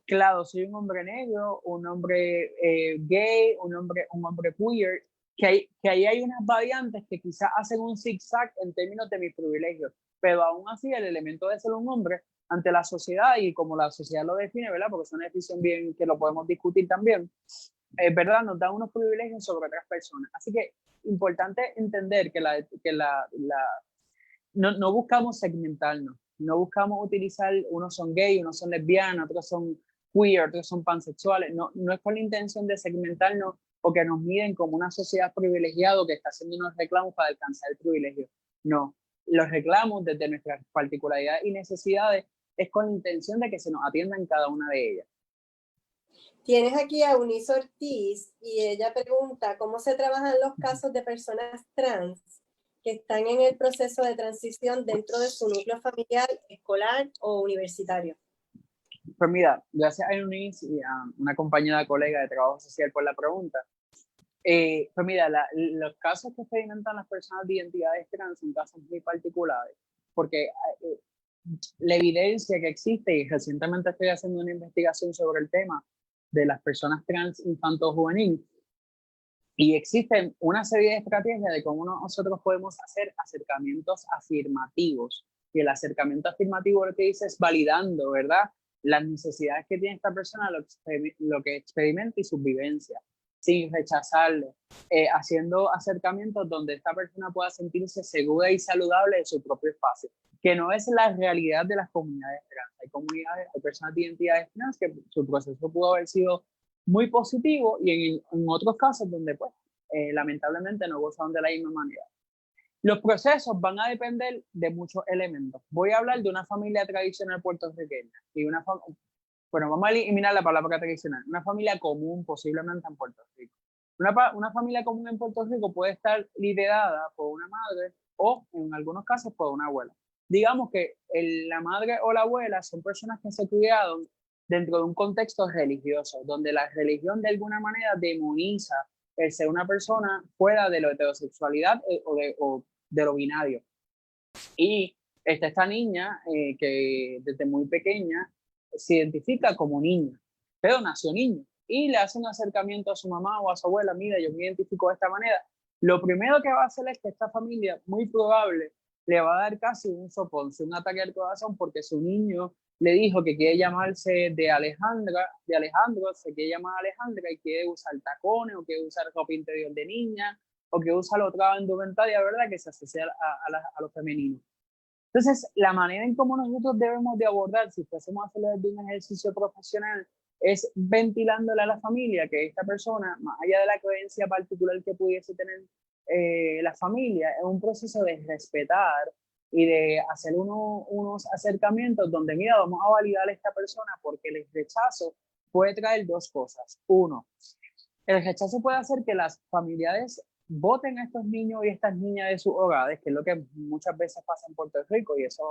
Speaker 2: Claro, soy un hombre negro, un hombre gay, un hombre queer, que ahí hay unas variantes que quizás hacen un zigzag en términos de mis privilegios, pero aún así el elemento de ser un hombre ante la sociedad y como la sociedad lo define, ¿verdad? Porque es una decisión bien que lo podemos discutir también, ¿verdad? Nos da unos privilegios sobre otras personas. Así que importante entender que no buscamos segmentarnos, no buscamos utilizar, unos son gay, unos son lesbianas, otros son queer, otros son pansexuales, no es con la intención de segmentarnos o que nos miden como una sociedad privilegiada que está haciendo unos reclamos para alcanzar el privilegio. No, los reclamos desde nuestras particularidades y necesidades es con la intención de que se nos atienda en cada una de ellas.
Speaker 1: Tienes aquí a Eunice Ortiz y ella pregunta cómo se trabajan los casos de personas trans que están en el proceso de transición dentro de su núcleo familiar, escolar o universitario.
Speaker 2: Pues mira, gracias a Eunice y a una compañera colega de trabajo social por la pregunta. Pues mira, los casos que experimentan las personas de identidades trans son casos muy particulares, porque la evidencia que existe, y recientemente estoy haciendo una investigación sobre el tema de las personas trans infanto-juvenil, y existen una serie de estrategias de cómo nosotros podemos hacer acercamientos afirmativos. Y el acercamiento afirmativo lo que dice es validando, ¿verdad?, las necesidades que tiene esta persona, lo que experimenta y sus vivencias, sin rechazarle, haciendo acercamientos donde esta persona pueda sentirse segura y saludable en su propio espacio, que no es la realidad de las comunidades trans. Hay personas de identidades trans que su proceso pudo haber sido muy positivo y en otros casos donde pues lamentablemente no gozan de la misma manera. Los procesos van a depender de muchos elementos. Voy a hablar de una familia tradicional puertorriqueña y bueno, vamos a eliminar la palabra tradicional, una familia común posiblemente en Puerto Rico. Una familia común en Puerto Rico puede estar liderada por una madre o en algunos casos por una abuela. Digamos que la madre o la abuela son personas que se criaron dentro de un contexto religioso, donde la religión de alguna manera demoniza el ser una persona fuera de la heterosexualidad o de lo binario. Y está esta niña que desde muy pequeña se identifica como niña, pero nació niña y le hace un acercamiento a su mamá o a su abuela: mira, yo me identifico de esta manera. Lo primero que va a hacer es que esta familia, muy probable, le va a dar casi un soponcio, un ataque al corazón, porque su niño le dijo que quiere llamarse de Alejandro, se quiere llamar Alejandra y quiere usar tacones o quiere usar ropa interior de niña o que usa la otra indumentaria, ¿verdad?, que se asocia a lo femenino. Entonces, la manera en cómo nosotros debemos de abordar, si fuésemos a hacerlo desde un ejercicio profesional, es ventilándole a la familia que esta persona, más allá de la creencia particular que pudiese tener la familia, es un proceso de respetar y de hacer unos acercamientos donde, mira, vamos a validar a esta persona porque el rechazo puede traer dos cosas. Uno, el rechazo puede hacer que las familiares voten a estos niños y estas niñas de sus hogares, que es lo que muchas veces pasa en Puerto Rico y eso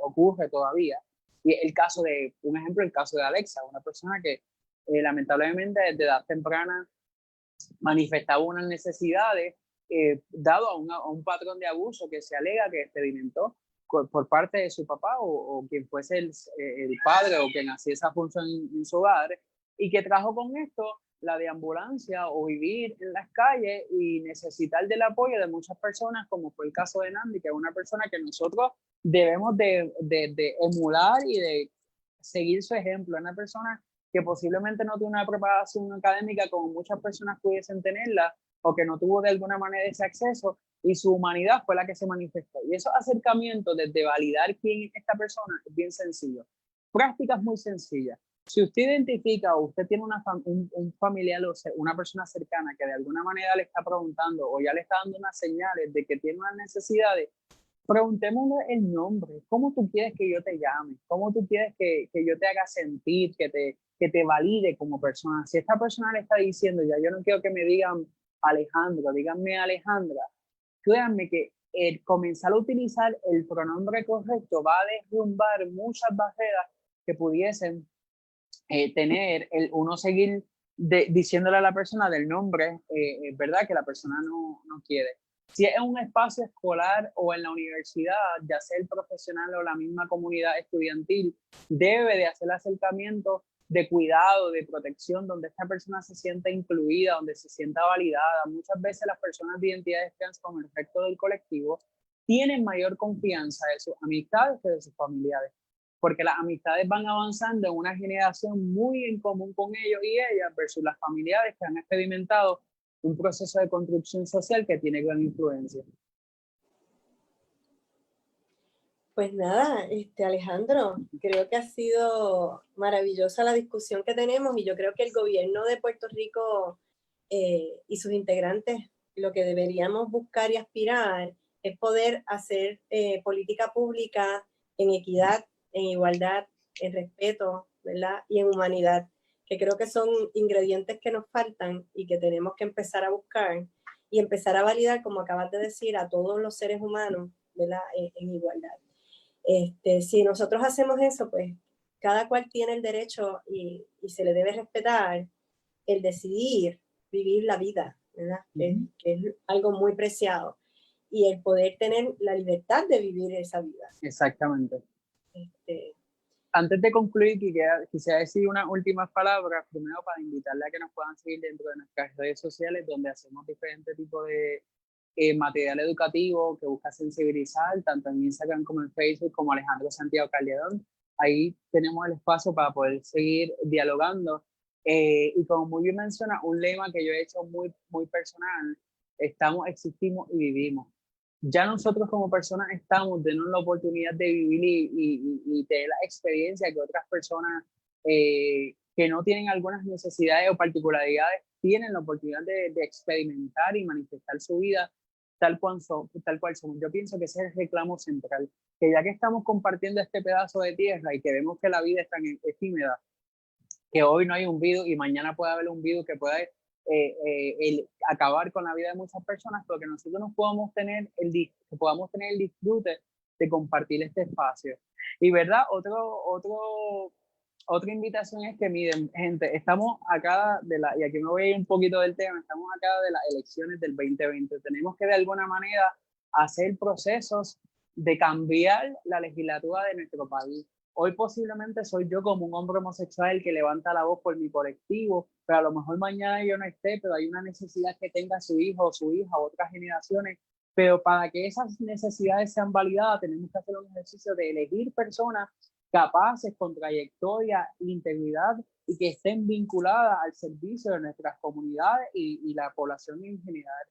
Speaker 2: ocurre todavía. Y el caso de, un ejemplo, el caso de Alexa, una persona que lamentablemente desde edad temprana manifestaba unas necesidades dado a un patrón de abuso que se alega que experimentó por parte de su papá o quien fuese el padre o quien hacía esa función en su hogar, y que trajo con esto la deambulancia o vivir en las calles y necesitar del apoyo de muchas personas, como fue el caso de Nandi, que es una persona que nosotros debemos de emular y de seguir su ejemplo. Es una persona que posiblemente no tiene una preparación académica como muchas personas pudiesen tenerla, o que no tuvo de alguna manera ese acceso, y su humanidad fue la que se manifestó. Y esos acercamientos desde validar quién es esta persona es bien sencillo. Prácticas muy sencillas. Si usted identifica o usted tiene un familiar o una persona cercana que de alguna manera le está preguntando o ya le está dando unas señales de que tiene unas necesidades, preguntémosle el nombre. ¿Cómo tú quieres que yo te llame? ¿Cómo tú quieres que yo te haga sentir, que te valide como persona? Si esta persona le está diciendo, ya yo no quiero que me digan Alejandro, díganme Alejandra, créanme que el comenzar a utilizar el pronombre correcto va a derrumbar muchas barreras que pudiesen tener el uno seguir diciéndole a la persona del nombre, ¿verdad? Que la persona no quiere. Si es en un espacio escolar o en la universidad, ya sea el profesional o la misma comunidad estudiantil, debe de hacer acercamiento de cuidado, de protección, donde esta persona se sienta incluida, donde se sienta validada. Muchas veces las personas de identidades trans, como el resto del colectivo, tienen mayor confianza de sus amistades que de sus familiares, porque las amistades van avanzando en una generación muy en común con ellos y ellas versus las familiares que han experimentado un proceso de construcción social que tiene gran influencia.
Speaker 1: Pues nada, Alejandro, creo que ha sido maravillosa la discusión que tenemos, y yo creo que el gobierno de Puerto Rico y sus integrantes, lo que deberíamos buscar y aspirar es poder hacer política pública en equidad, en igualdad, en respeto, ¿verdad? Y en humanidad, que creo que son ingredientes que nos faltan y que tenemos que empezar a buscar y empezar a validar, como acabas de decir, a todos los seres humanos, ¿verdad? En igualdad. Si nosotros hacemos eso, pues cada cual tiene el derecho y se le debe respetar el decidir vivir la vida, ¿verdad? Que es algo muy preciado, y el poder tener la libertad de vivir esa vida.
Speaker 2: Exactamente. Antes de concluir, quisiera decir unas últimas palabras, primero para invitarle a que nos puedan seguir dentro de nuestras redes sociales, donde hacemos diferentes tipos de material educativo que busca sensibilizar, tanto en Instagram como en Facebook, como Alejandro Santiago Calderón. Ahí tenemos el espacio para poder seguir dialogando. Y como muy bien menciona, un lema que yo he hecho muy personal: estamos, existimos y vivimos. Ya nosotros como personas estamos, denos la oportunidad de vivir y tener la experiencia que otras personas que no tienen algunas necesidades o particularidades tienen la oportunidad de experimentar y manifestar su vida tal cual somos. Yo pienso que ese es el reclamo central, que ya que estamos compartiendo este pedazo de tierra y que vemos que la vida es tan efímera, que hoy no hay un virus y mañana puede haber un virus que pueda acabar con la vida de muchas personas, pero que nosotros nos podamos tener el disfrute de compartir este espacio. Y verdad, otra invitación es que, miren, gente, estamos acá y aquí me voy a ir un poquito del tema, estamos acá de las elecciones del 2020. Tenemos que de alguna manera hacer procesos de cambiar la legislatura de nuestro país. Hoy posiblemente soy yo como un hombre homosexual que levanta la voz por mi colectivo, pero a lo mejor mañana yo no esté, pero hay una necesidad que tenga su hijo o su hija o otras generaciones. Pero para que esas necesidades sean validadas, tenemos que hacer un ejercicio de elegir personas capaces, con trayectoria, integridad, y que estén vinculadas al servicio de nuestras comunidades y la población en general.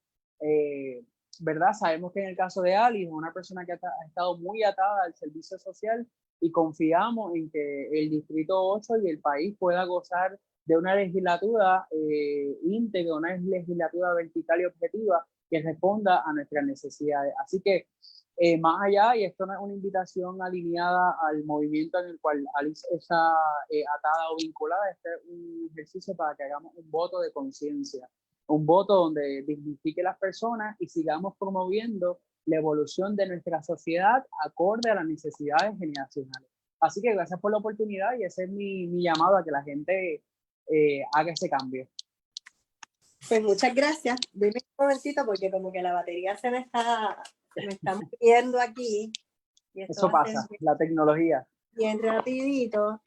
Speaker 2: ¿Verdad? Sabemos que en el caso de Ali, una persona que ha estado muy atada al servicio social, y confiamos en que el Distrito 8 y el país pueda gozar de una legislatura íntegra, una legislatura vertical y objetiva que responda a nuestras necesidades. Así que más allá, y esto no es una invitación alineada al movimiento en el cual Alice está atada o vinculada, este es un ejercicio para que hagamos un voto de conciencia, un voto donde dignifique las personas y sigamos promoviendo la evolución de nuestra sociedad acorde a las necesidades generacionales. Así que gracias por la oportunidad y ese es mi llamado a que la gente haga ese cambio.
Speaker 1: Pues muchas gracias. Dime un momentito porque como que la batería se me está muriendo aquí. Y esto
Speaker 2: Eso
Speaker 1: va a ser
Speaker 2: pasa, la tecnología.
Speaker 1: bien rapidito,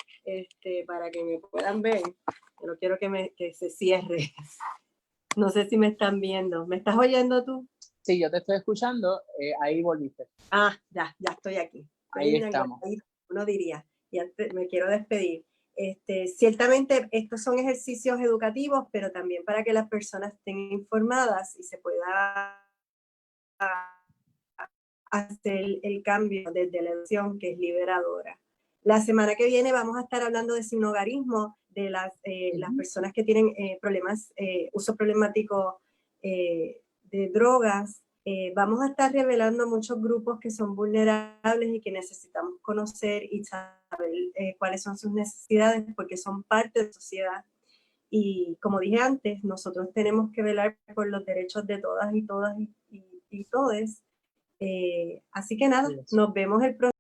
Speaker 1: para que me puedan ver. No quiero que se cierre. No sé si me están viendo. ¿Me estás oyendo tú?
Speaker 2: Sí, yo te estoy escuchando, ahí volviste.
Speaker 1: Ah, ya estoy aquí.
Speaker 2: Ahí estamos.
Speaker 1: Uno diría, ya me quiero despedir. Ciertamente estos son ejercicios educativos, pero también para que las personas estén informadas y se pueda hacer el cambio desde la educación, que es liberadora. La semana que viene vamos a estar hablando de sinhogarismo, de las personas que tienen problemas, uso problemático de drogas. Vamos a estar revelando muchos grupos que son vulnerables y que necesitamos conocer y saber cuáles son sus necesidades, porque son parte de la sociedad. Y como dije antes, nosotros tenemos que velar por los derechos de todas y todes. Así que nada, nos vemos el próximo.